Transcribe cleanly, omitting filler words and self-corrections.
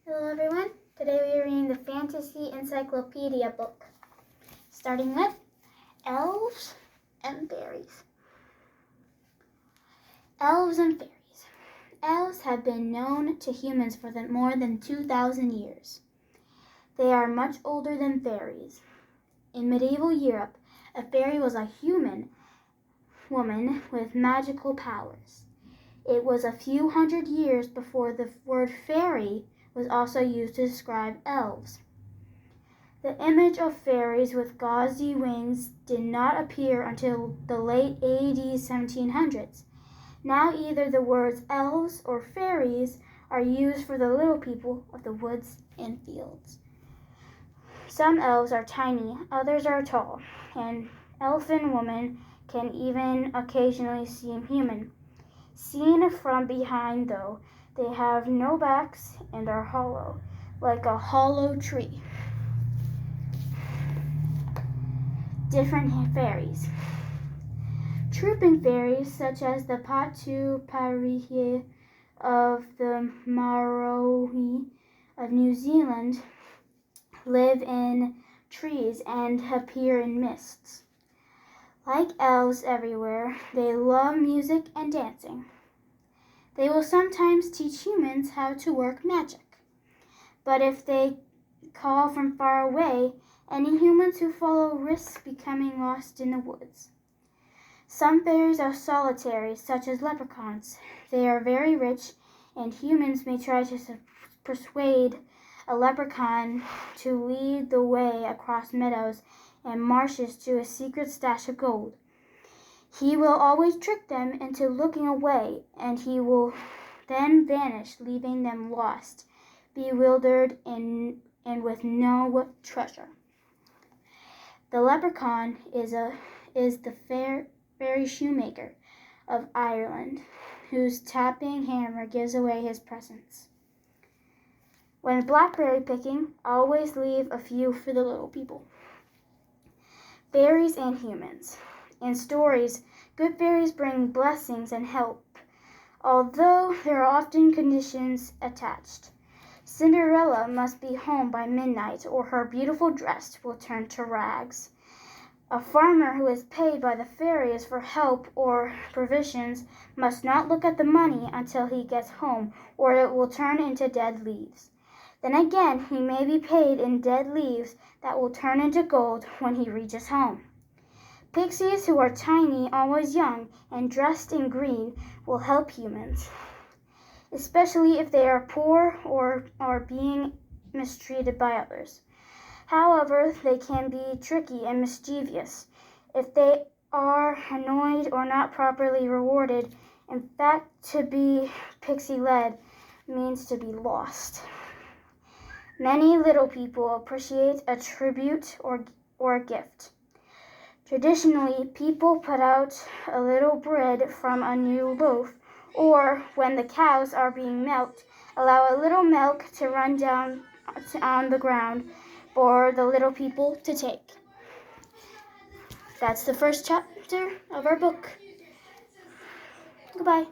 Hello everyone, today we are reading the Fantasy Encyclopedia book, starting with Elves and Fairies. Elves and Fairies. Elves have been known to humans for more than 2,000 years. They are much older than fairies. In medieval Europe, a fairy was a human woman with magical powers. It was a few hundred years before the word fairy was also used to describe elves. The image of fairies with gauzy wings did not appear until the late AD 1700s. Now either the words elves or fairies are used for the little people of the woods and fields. Some elves are tiny, others are tall, and elfin women can even occasionally seem human. Seen from behind, though, they have no backs and are hollow, like a hollow tree. Different fairies. Trooping fairies, such as the Patu Parihi of the Marohi of New Zealand, live in trees and appear in mists. Like elves everywhere, they love music and dancing. They will sometimes teach humans how to work magic. But if they call from far away, any humans who follow risk becoming lost in the woods. Some fairies are solitary, such as leprechauns. They are very rich, and humans may try to persuade a leprechaun to lead the way across meadows and marshes to a secret stash of gold. He will always trick them into looking away, and he will then vanish, leaving them lost, bewildered, and with no treasure. The leprechaun is the fairy shoemaker of Ireland, whose tapping hammer gives away his presence. When blackberry picking, always leave a few for the little people. Fairies and humans. In stories, good fairies bring blessings and help, although there are often conditions attached. Cinderella must be home by midnight, or her beautiful dress will turn to rags. A farmer who is paid by the fairies for help or provisions must not look at the money until he gets home, or it will turn into dead leaves. Then again, he may be paid in dead leaves that will turn into gold when he reaches home. Pixies who are tiny, always young, and dressed in green will help humans, especially if they are poor or are being mistreated by others. However, they can be tricky and mischievous if they are annoyed or not properly rewarded. In fact, to be pixie-led means to be lost. Many little people appreciate a tribute or a gift. Traditionally, people put out a little bread from a new loaf, or when the cows are being milked, allow a little milk to run down on the ground for the little people to take. That's the first chapter of our book. Goodbye.